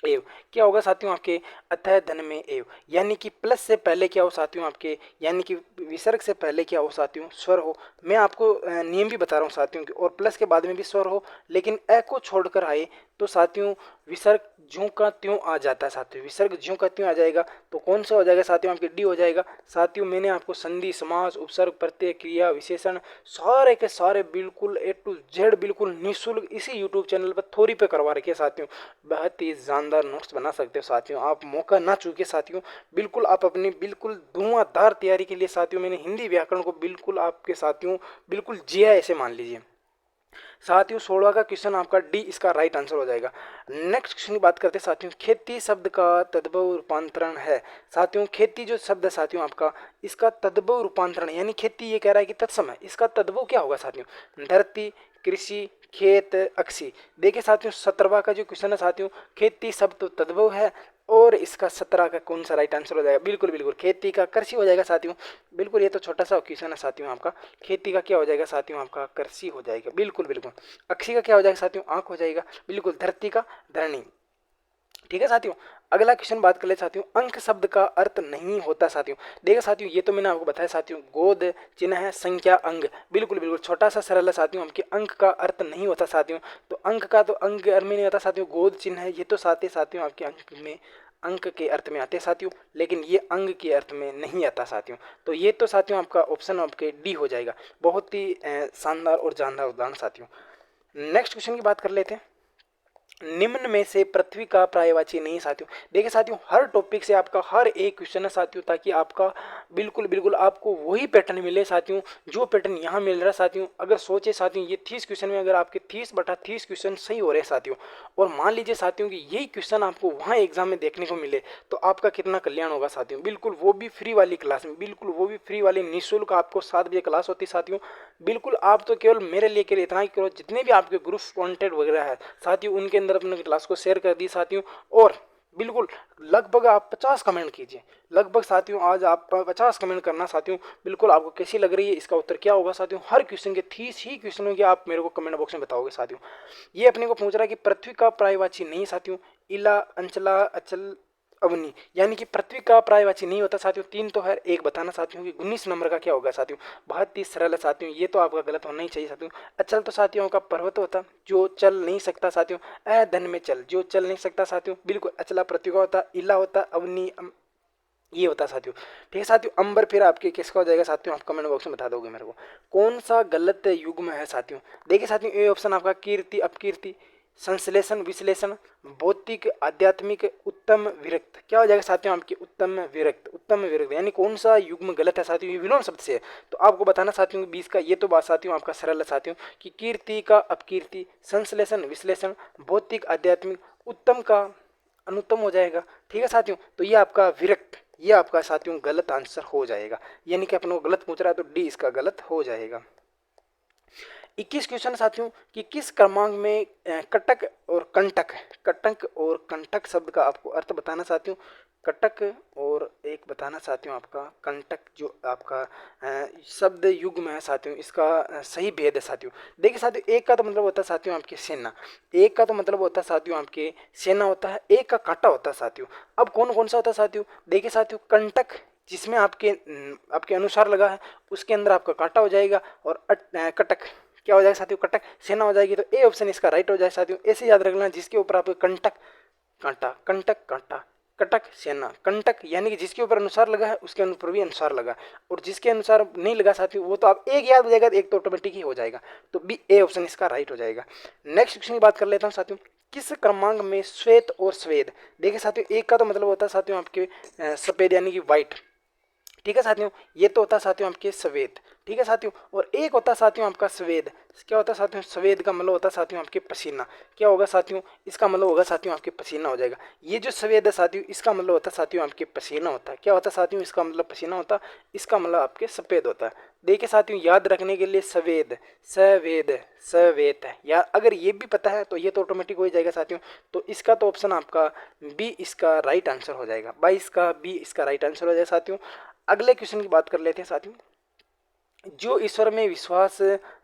Speaker 1: एव। क्या होगा साथियों आपके अतः धन में एव, यानी कि प्लस से पहले क्या हो साथियों आपके, यानी कि विसर्ग से पहले क्या हो साथियों, स्वर हो। मैं आपको नियम भी बता रहा हूँ साथियों कि और प्लस के बाद में भी स्वर हो, लेकिन ए को छोड़कर आए तो साथियों विसर्ग ज्यों का त्यों आ जाता है साथियों, विसर्ग ज्यों का त्यों आ जाएगा। तो कौन सा हो जाएगा साथियों, आपके डी हो जाएगा साथियों। मैंने आपको संधि, समास, उपसर्ग, प्रत्यय, क्रिया, विशेषण सारे के सारे बिल्कुल ए टू जेड बिल्कुल निःशुल्क इसी यूट्यूब चैनल पर थोड़ी पे करवा रखे साथियों। बहुत ही जानदार नोट्स बना सकते हो साथियों, आप मौका ना चूके साथियों। बिल्कुल आप अपनी बिल्कुल धुआंधार तैयारी के लिए साथियों मैंने हिंदी व्याकरण को बिल्कुल आपके साथियों बिल्कुल जिया ऐसे मान लीजिए साथियों। 16 का क्वेश्चन आपका डी इसका राइट आंसर हो जाएगा। नेक्स्ट क्वेश्चन की बात करते हैं साथियों, खेती शब्द का तद्भव रूपांतरण है साथियों। खेती जो शब्द है साथियों आपका, इसका तद्भव रूपांतरण, यानी खेती ये कह रहा है कि तत्सम है, इसका तद्भव क्या होगा साथियों, धरती, कृषि, खेत, अक्षी। देखिए साथियों 17वां का जो क्वेश्चन है साथियों, खेती शब्द तो तद्भव है, और इसका 17 का कौन सा राइट आंसर हो जाएगा, बिल्कुल बिल्कुल खेती का कृषि हो जाएगा साथियों। बिल्कुल ये तो छोटा सा क्वेश्चन है साथियों आपका। खेती का क्या हो जाएगा साथियों, आपका कृषि हो जाएगा बिल्कुल बिल्कुल। अक्षी का क्या हो जाएगा साथियों, आंख हो जाएगा बिल्कुल। धरती का धरणी। ठीक है साथियों, अगला क्वेश्चन बात कर ले साथियों, अंक शब्द का अर्थ नहीं होता साथियों। देखिए साथियों ये तो मैंने आपको बताया साथियों, गोद चिन्ह है, संख्या, अंग, बिल्कुल बिल्कुल छोटा सा सरल है साथियों। आपके अंक का अर्थ नहीं होता साथियों। तो अंक का तो अंक अर्थ में नहीं आता साथियों, गोद चिन्ह है, ये तो साथियों आपके अंक के अर्थ में आते साथियों, लेकिन ये अंग के अर्थ में नहीं आता साथियों। तो ये तो साथियों आपका ऑप्शन आपके डी हो जाएगा। बहुत ही शानदार और जानदार उदाहरण साथियों। नेक्स्ट क्वेश्चन की बात कर लेते हैं, निम्न में से पृथ्वी का पर्यायवाची नहीं साथियों। देखिए साथियों हर टॉपिक से आपका हर एक क्वेश्चन है साथियों, ताकि आपका बिल्कुल बिल्कुल आपको वही पैटर्न मिले साथियों जो पैटर्न यहाँ मिल रहा है साथियों। अगर सोचे साथियों ये 30 क्वेश्चन में अगर आपके 30/30 क्वेश्चन सही हो रहे हैं साथियों, और मान लीजिए साथियों कि यही क्वेश्चन आपको वहाँ एग्जाम में देखने को मिले, तो आपका कितना कल्याण होगा साथियों। बिल्कुल वो भी फ्री वाली क्लास में, बिल्कुल वो भी फ्री वाली निःशुल्क आपको 7 बजे क्लास होती है साथियों। बिल्कुल आप तो केवल मेरे लिए केवल इतना ही करो, जितने भी आपके ग्रुप कॉन्टेक्ट वगैरह है साथियों उनके अंदर अपने क्लास को शेयर कर दी साथियों। और बिल्कुल लगभग आप 50 कमेंट कीजिए, लगभग साथियों आज आप 50 कमेंट करना साथियों। बिल्कुल आपको कैसी लग रही है, इसका उत्तर क्या होगा साथियों। हर क्वेश्चन के 30 ही क्वेश्चनों के आप मेरे को कमेंट बॉक्स में बताओगे साथियों। ये अपने को पूछ रहा है कि पृथ्वी का पर्यायवाची नहीं साथियों, इला, अंचला, अचल, अवनी, यानी कि पृथ्वी का पर्यायवाची नहीं होता साथियों। 3 तो है, एक बताना साथियों कि 19 नंबर का क्या होगा साथियों। बहुत ही सरल है साथियों, ये तो आपका गलत होना ही चाहिए साथियों। अचल तो साथियों का पर्वत होता जो चल नहीं सकता साथियों। धन में चल जो चल नहीं सकता साथियों, बिल्कुल अचला पृथ्वी का होता। इला होता, अवनी ये होता साथियों। ठीक है साथियों, अंबर फिर आपके किसका हो जाएगा साथियों, आप कमेंट बॉक्स में बता दोगे मेरे को कौन सा गलत युग्म है साथियों। देखिए साथियों ए ऑप्शन आपका कीर्ति, अपकीर्ति, संश्लेषण, विश्लेषण, भौतिक, आध्यात्मिक, उत्तम, विरक्त। क्या हो जाएगा साथियों आपके उत्तम विरक्त। उत्तम विरक्त यानी कौन सा युग्म गलत है साथियों, ये विलोम शब्द से है। तो आपको बताना साथियों 20 का, ये तो बात साथियों आपका सरल है साथियों कि कीर्ति का अपकीर्ति, संश्लेषण, विश्लेषण, भौतिक, आध्यात्मिक, उत्तम का अनुत्तम हो जाएगा। ठीक है साथियों, तो ये आपका विरक्त, ये आपका साथियों गलत आंसर हो जाएगा। यानी कि अपन को गलत पूछ रहा है तो डी इसका गलत हो जाएगा। 21 क्वेश्चन साथियों कि किस क्रमांक में कटक और कंटक, कटक और कंटक शब्द का आपको अर्थ बताना साथियों। कटक और एक बताना साथियों आपका कंटक, जो आपका शब्द युग्म है साथियों, इसका सही भेद है साथियों। देखिए साथियों, एक का तो मतलब होता है साथियों आपके सेना, एक का तो मतलब होता है साथियों आपके सेना होता है, एक का कांटा होता है साथियों। अब कौन कौन सा होता है साथियों, देखिए साथियों कंटक जिसमें आपके अनुसार लगा है उसके अंदर आपका कांटा हो जाएगा, और कटक क्या हो जाएगा साथियों, कटक सेना हो जाएगी। तो ए ऑप्शन इसका राइट हो जाए साथियों। ऐसे याद रखना जिसके ऊपर आपको कंटक कांटा, कंटक कांटा, कटक सेना, कंटक यानी कि जिसके ऊपर अनुसार लगा है उसके ऊपर भी अनुसार लगा, और जिसके अनुसार नहीं लगा साथियों वो तो आप एक याद हो जाएगा, एक तो ऑटोमेटिक ही हो जाएगा। तो बी ए ऑप्शन इसका राइट हो जाएगा। नेक्स्ट क्वेश्चन की बात कर लेता हूँ साथियों, किस क्रमांक में श्वेत और स्वेद। देखिए साथियों, एक का तो मतलब होता है साथियों आपके सफेद यानी कि व्हाइट। ठीक है साथियों, ये तो होता है साथियों आपके सवेद। ठीक है साथियों, और एक होता है साथियों आपका सवेद। क्या होता है साथियों, सवेद का मतलब होता है साथियों आपके पसीना। क्या होगा साथियों, इसका मतलब होगा साथियों आपके पसीना हो जाएगा। ये जो सवेद है साथियों, इसका मतलब होता है साथियों आपके पसीना होता है। क्या होता है साथियों, इसका मतलब पसीना होता है, इसका मतलब आपके सफेद होता है। देखिए साथियों, याद रखने के लिए सवेद, सवेद, सवेद है यार, अगर ये भी पता है तो ये तो ऑटोमेटिक हो जाएगा साथियों। तो इसका तो ऑप्शन आपका बी इसका राइट आंसर हो जाएगा। 22 का बी इसका राइट आंसर हो जाएगा साथियों। अगले क्वेश्चन की बात कर लेते हैं साथियों, जो ईश्वर में विश्वास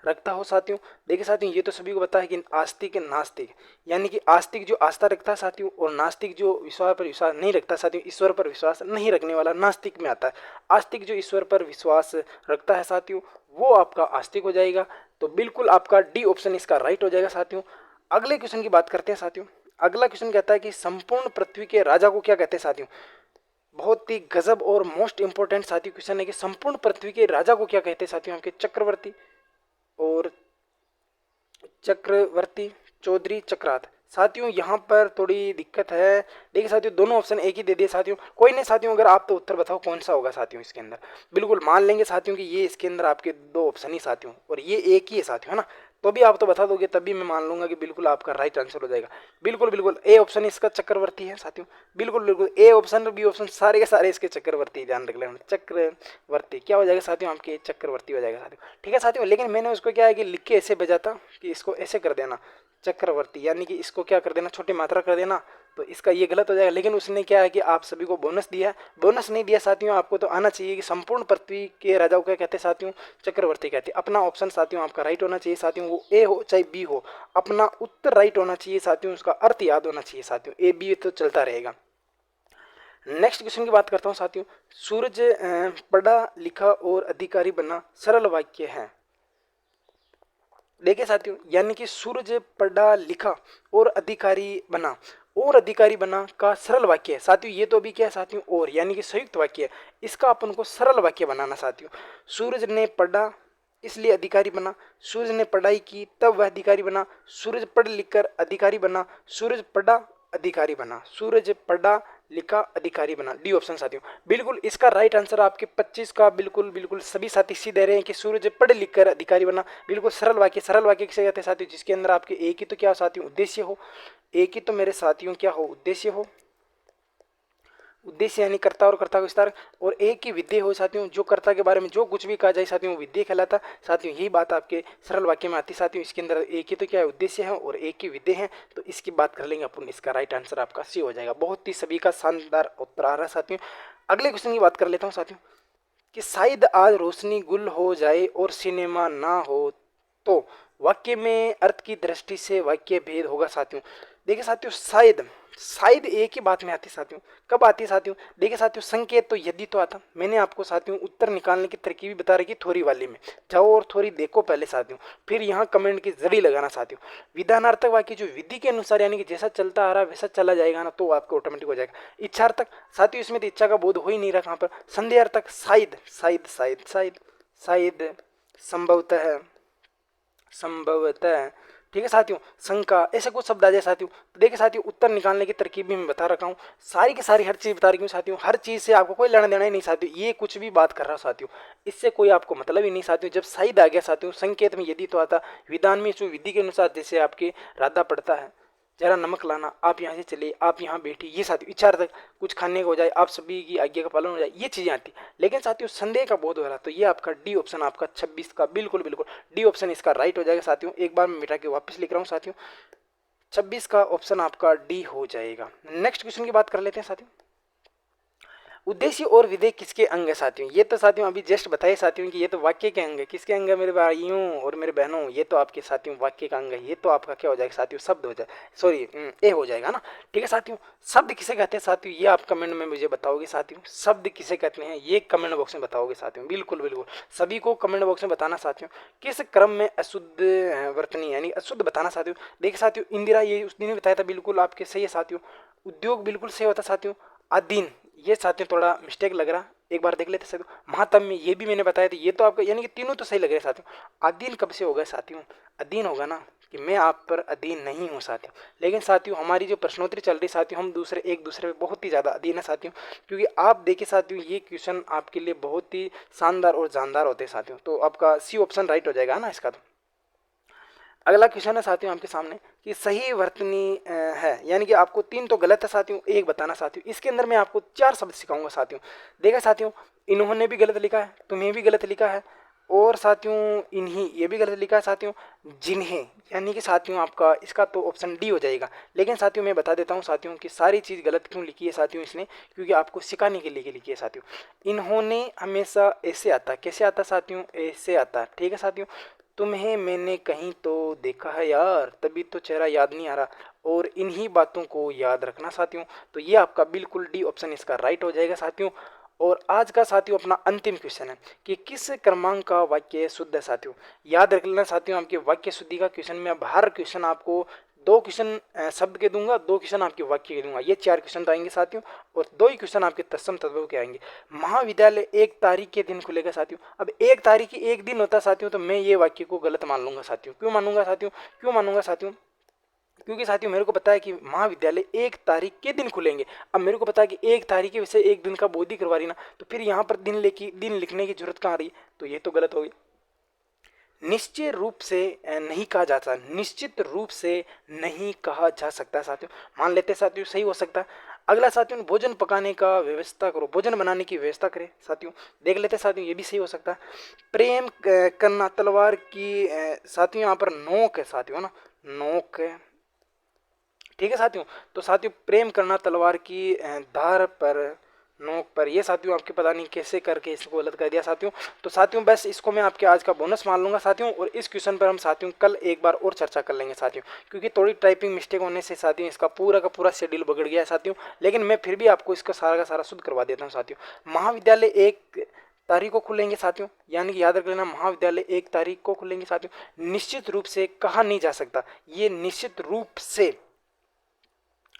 Speaker 1: रखता हो साथियों। देखिए साथियों, ये तो सभी को पता है कि आस्तिक नास्तिक, यानी कि आस्तिक जो आस्था रखता है साथियों, और नास्तिक जो ईश्वर पर विश्वास नहीं रखता साथियों, ईश्वर पर विश्वास नहीं रखने वाला नास्तिक में आता है। आस्तिक जो ईश्वर पर विश्वास रखता है साथियों, वो आपका आस्तिक हो जाएगा। तो बिल्कुल आपका डी ऑप्शन इसका राइट हो जाएगा साथियों। अगले क्वेश्चन की बात करते हैं साथियों। अगला क्वेश्चन कहता है कि संपूर्ण पृथ्वी के राजा को क्या कहते हैं साथियों। बहुत ही गजब और मोस्ट इंपोर्टेंट साथियों क्वेश्चन है कि संपूर्ण पृथ्वी के राजा को क्या कहते हैं साथियों आपके चक्रवर्ती, और चक्रवर्ती, चौधरी, चक्रात। साथियों यहाँ पर थोड़ी दिक्कत है। देखिए साथियों, दोनों ऑप्शन एक ही दे दिए साथियों, कोई नहीं साथियों, अगर आप तो उत्तर बताओ कौन सा होगा साथियों इसके अंदर। बिल्कुल मान लेंगे साथियों कि ये इसके अंदर आपके दो ऑप्शन ही साथियों, और ये एक ही है साथियों, है ना। तो भी आप तो बता दोगे तभी मैं मान लूंगा कि बिल्कुल आपका राइट आंसर हो जाएगा। बिल्कुल बिल्कुल ए ऑप्शन इसका चक्रवर्ती है साथियों। बिल्कुल बिल्कुल ए ऑप्शन और बी ऑप्शन सारे के सारे इसके चक्रवर्ती, ध्यान रख लेना चक्रवर्ती। क्या हो जाएगा साथियों आपके चक्रवर्ती हो जाएगा साथियों। ठीक है साथियों, लेकिन मैंने उसको क्या है कि लिख के ऐसे भेजा था कि इसको ऐसे कर देना चक्रवर्ती, यानी कि इसको क्या कर देना छोटी मात्रा कर देना, तो इसका ये गलत हो जाएगा। लेकिन उसने क्या है कि आप सभी को बोनस दिया है, बोनस नहीं दिया साथियों। आपको तो आना चाहिए कि संपूर्ण पृथ्वी के राजाओं को क्या कहते हैं साथियों, चक्रवर्ती कहते हैं। अपना ऑप्शन साथियों आपका राइट होना चाहिए साथियों, वो ए हो चाहे बी हो, अपना उत्तर राइट होना चाहिए साथियों, उसका अर्थ याद होना चाहिए साथियों। ए बी तो चलता रहेगा। नेक्स्ट क्वेश्चन की बात करता हूँ साथियों, सूरज पढ़ा लिखा और अधिकारी बना सरल वाक्य है। देखिए साथियों, यानी कि सूरज पढ़ा लिखा और अधिकारी बना, और अधिकारी बना का सरल वाक्य है साथियों। ये तो अभी क्या है साथियों, और यानी कि संयुक्त वाक्य है। इसका अपन को सरल वाक्य बनाना साथियों। सूरज ने पढ़ा इसलिए अधिकारी बना, सूरज ने पढ़ाई की तब वह अधिकारी बना, सूरज पढ़ लिख कर अधिकारी बना, सूरज पढ़ा अधिकारी बना, सूरज पढ़ा लिखा अधिकारी बना। डी ऑप्शन साथियों। बिल्कुल इसका राइट आंसर आपके 25 का बिल्कुल बिल्कुल सभी साथी इसी दे रहे हैं कि सूरज पढ़ लिख कर अधिकारी बना। बिल्कुल सरल वाक्य, सरल वाक्य किसे कहते हैं साथियों, जिसके अंदर आपके एक ही तो क्या साथियों उद्देश्य हो, एक ही तो मेरे साथियों क्या हो उद्देश्य हो, उद्देश्य यानी कर्ता और कर्ता का विस्तार, और एक ही विधेय हो साथियों, जो कर्ता के बारे में जो कुछ भी कहा जाए साथियों वो विधेय कहलाता साथियों। यही बात आपके सरल वाक्य में आती साथियों। इसके अंदर एक ही तो क्या है उद्देश्य है और एक ही विधेय है, तो इसकी बात कर लेंगे अपन। इसका राइट आंसर आपका सी हो जाएगा। बहुत ही सभी का शानदार उत्तर आ रहा है साथियों। अगले क्वेश्चन की बात कर लेता हूँ साथियों, कि शायद आज रोशनी गुल हो जाए और सिनेमा ना हो तो वाक्य में अर्थ की दृष्टि से वाक्य भेद होगा साथियों। देखिए साथियों, शायद शायद एक ही बात में आती है साथियों। कब आती है साथियों, देखिए साथियों, संकेत तो यदि तो आता। मैंने आपको साथियों उत्तर निकालने की तरकीब भी बता रखी थोड़ी वाली में, जाओ और थोड़ी देखो पहले साथियों, फिर यहाँ कमेंट की जड़ी लगाना साथियों। विधानार्थक वाक्य जो विधि के अनुसार यानी कि जैसा चलता आ रहा है वैसा चला जाएगा ना, तो आपको ऑटोमेटिक हो जाएगा। इच्छार्थक साथियों, इसमें तो इच्छा का बोध हो ही नहीं रहा कहाँ पर। संदेहार्थक शायद शायद शायद शायद शायद, संभवतः संभवतः, ठीक है साथियों, शंका, ऐसे कुछ शब्द आ जाए साथियों। तो देखिए साथियों, उत्तर निकालने की तरकीब भी मैं बता रखा हूँ, सारी की सारी हर चीज़ बता रखी हूँ साथियों। हर चीज़ से आपको कोई लेना देना ही नहीं साथियों, ये कुछ भी बात कर रहा हूँ साथियों, इससे कोई आपको मतलब ही नहीं साथियों। जब सही आ गया साथियों, संकेत में यदि तो आता, विधान में जो विधि के अनुसार जैसे आपके राधा पड़ता है, जरा नमक लाना, आप यहाँ से चलिए, आप यहाँ बैठिए, ये साथियों इच्छार्थक, कुछ खाने को हो जाए, आप सभी की आज्ञा का पालन हो जाए, ये चीज़ें आती। लेकिन साथियों संदेह का बोध हो रहा, तो ये आपका डी ऑप्शन, आपका 26 का बिल्कुल बिल्कुल डी ऑप्शन इसका राइट हो जाएगा साथियों। एक बार मैं मिटा के वापस लिख रहा हूँ साथियों, 26 का ऑप्शन आपका डी हो जाएगा। नेक्स्ट क्वेश्चन की बात कर लेते हैं साथियों। उद्देश्य और विधेय किसके अंग है साथियों? ये तो साथियों अभी जस्ट बताइए साथियों कि ये तो वाक्य के अंग है। किसके अंग है मेरे भाइयों और मेरे बहनों? ये तो आपके साथियों वाक्य का अंग है। ये तो आपका क्या हो जाएगा साथियों? शब्द हो जाए, सॉरी ए हो जाएगा ना। ठीक है साथियों, शब्द किसे कहते हैं साथियों? ये आप कमेंट में मुझे बताओगे साथियों, शब्द किसे कहते हैं ये कमेंट बॉक्स में बताओगे साथियों। बिल्कुल बिल्कुल सभी को कमेंट बॉक्स में बताना साथियों। किस क्रम में अशुद्ध वर्तनी यानी अशुद्ध बताना साथियों। देखिए साथियों, इंदिरा ये उस दिन ही बताया था, बिल्कुल आपके सही है साथियों। उद्योग बिल्कुल सही होता साथियों। अधीन, ये साथियों थोड़ा मिस्टेक लग रहा, एक बार देख लेते साथियों। महात्म्य, ये भी मैंने बताया था, ये तो आपका यानी कि तीनों तो सही लग रहे हैं साथियों। अधीन कब से होगा साथियों? अधीन होगा ना कि मैं आप पर अधीन नहीं हूँ साथियों। लेकिन साथियों हमारी जो प्रश्नोत्तरी चल रही साथियों, हम दूसरे एक दूसरे पे बहुत ही ज़्यादा अधीन है साथियों। क्योंकि आप देखिए साथियों, ये क्वेश्चन आपके लिए बहुत ही शानदार और जानदार होते हैं साथियों। तो आपका सी ऑप्शन राइट हो जाएगा ना इसका। तो अगला क्वेश्चन है साथियों आपके सामने कि सही वर्तनी है, यानी कि आपको तीन तो गलत है साथियों, एक बताना साथियों। इसके अंदर मैं आपको चार शब्द सिखाऊंगा साथियों। देखा साथियों, इन्होंने भी गलत लिखा है, तुम्हें भी गलत लिखा है, और साथियों इन्हीं ये भी गलत लिखा है साथियों, जिन्हें, यानी कि साथियों आपका इसका तो ऑप्शन डी हो जाएगा। लेकिन साथियों मैं बता देता हूँ साथियों कि सारी चीज़ गलत क्यों लिखी है साथियों इसने, क्योंकि आपको सिखाने के लिए लिखी है साथियों। इन्होंने हमेशा ऐसे आता, कैसे आता साथियों? ऐसे आता। ठीक है साथियों, तुम्हें मैंने कहीं तो देखा है यार, तभी तो चेहरा याद नहीं आ रहा, और इन्हीं बातों को याद रखना साथियों। तो ये आपका बिल्कुल डी ऑप्शन इसका राइट हो जाएगा साथियों। और आज का साथियों अपना अंतिम क्वेश्चन है कि किस क्रमांक का वाक्य शुद्ध है साथियों। याद रख लेना साथियों, आपके वाक्य शुद्धि का क्वेश्चन में अब हर क्वेश्चन आपको दो क्वेश्चन शब्द के दूंगा, दो क्वेश्चन आपके वाक्य के दूंगा, ये चार क्वेश्चन तो आएंगे साथियों, और दो ही क्वेश्चन आपके तत्सम तद्भव के आएंगे। महाविद्यालय 1 तारीख के दिन खुलेगा साथियों। अब 1 तारीख की एक दिन होता साथियों, तो मैं ये वाक्य को गलत मान लूंगा साथियों। क्यों मानूंगा साथियों? क्यों मानूंगा साथियों? क्योंकि साथियों मेरे को पता है कि महाविद्यालय 1 तारीख के दिन खुलेंगे। अब मेरे को पता है कि 1 तारीख के वैसे एक दिन का बोधी करवा रही ना, तो फिर यहाँ पर दिन लिखने की जरूरत कहाँ आ रही? तो ये तो गलत हो गई। निश्चित रूप से नहीं कहा जाता, निश्चित रूप से नहीं कहा जा सकता साथियों। मान लेते साथियों सही हो सकता है। अगला साथियों, भोजन पकाने का व्यवस्था करो, भोजन बनाने की व्यवस्था करें साथियों। देख लेते साथियों, ये भी सही हो सकता है। प्रेम करना तलवार की साथियों यहाँ पर नोक है साथियों, है ना, नोक है। ठीक है साथियों, तो साथियों प्रेम करना तलवार की धार पर, नोक पर, ये साथियों आपके पता नहीं कैसे करके इसको गलत कर दिया साथियों। तो साथियों बस इसको मैं आपके आज का बोनस मान लूंगा साथियों, और इस क्वेश्चन पर हम साथियों कल एक बार और चर्चा कर लेंगे साथियों, क्योंकि थोड़ी टाइपिंग मिस्टेक होने से साथियों इसका पूरा का पूरा शेड्यूल बिगड़ गया है साथियों। लेकिन मैं फिर भी आपको इसका सारा का सारा शुद्ध करवा देता हूँ साथियों। महाविद्यालय 1 तारीख को खुलेंगे साथियों, यानी कि याद रख लेना महाविद्यालय 1 तारीख को खुलेंगे साथियों। निश्चित रूप से कहा नहीं जा सकता, ये निश्चित रूप से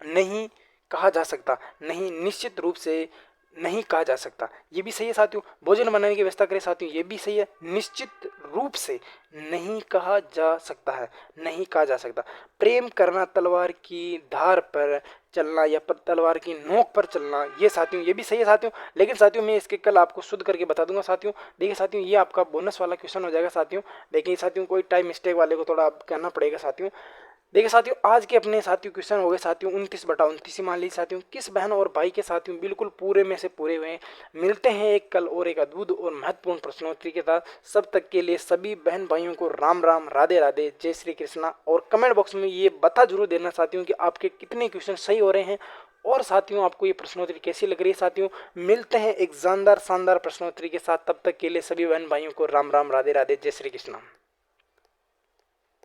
Speaker 1: नहीं कहा जा सकता, नहीं, निश्चित रूप से नहीं कहा जा सकता, ये भी सही है साथियों। भोजन बनाने की व्यवस्था करें साथियों, ये भी सही है। निश्चित रूप से नहीं कहा जा सकता है, नहीं कहा जा सकता। प्रेम करना तलवार की धार पर चलना या तलवार की नोक पर चलना, ये साथियों ये भी सही है साथियों। लेकिन साथियों मैं इसके कल आपको शुद्ध करके बता दूंगा साथियों। देखिए साथियों, ये आपका बोनस वाला क्वेश्चन हो जाएगा साथियों। लेकिन साथियों कोई टाइम मिस्टेक वाले को थोड़ा कहना पड़ेगा साथियों। देखिए साथियों, आज के अपने साथियों क्वेश्चन हो गए साथियों 29/29 ही मान लीजिए साथियों। किस बहन और भाई के साथियों बिल्कुल पूरे में से पूरे हुए हैं। मिलते हैं एक कल और एक अद्भुत और महत्वपूर्ण प्रश्नोत्तरी के साथ। सब तक के लिए सभी बहन भाइयों को राम राम, राधे राधे, जय श्री कृष्णा। और कमेंट बॉक्स में ये बता जरूर देना साथियों कि आपके कितने क्वेश्चन सही हो रहे हैं, और साथियों आपको ये प्रश्नोत्तरी कैसी लग रही है साथियों। मिलते हैं एक शानदार प्रश्नोत्तरी के साथ, तब तक के लिए सभी बहन भाइयों को राम राम, राधे राधे, जय श्री कृष्णा।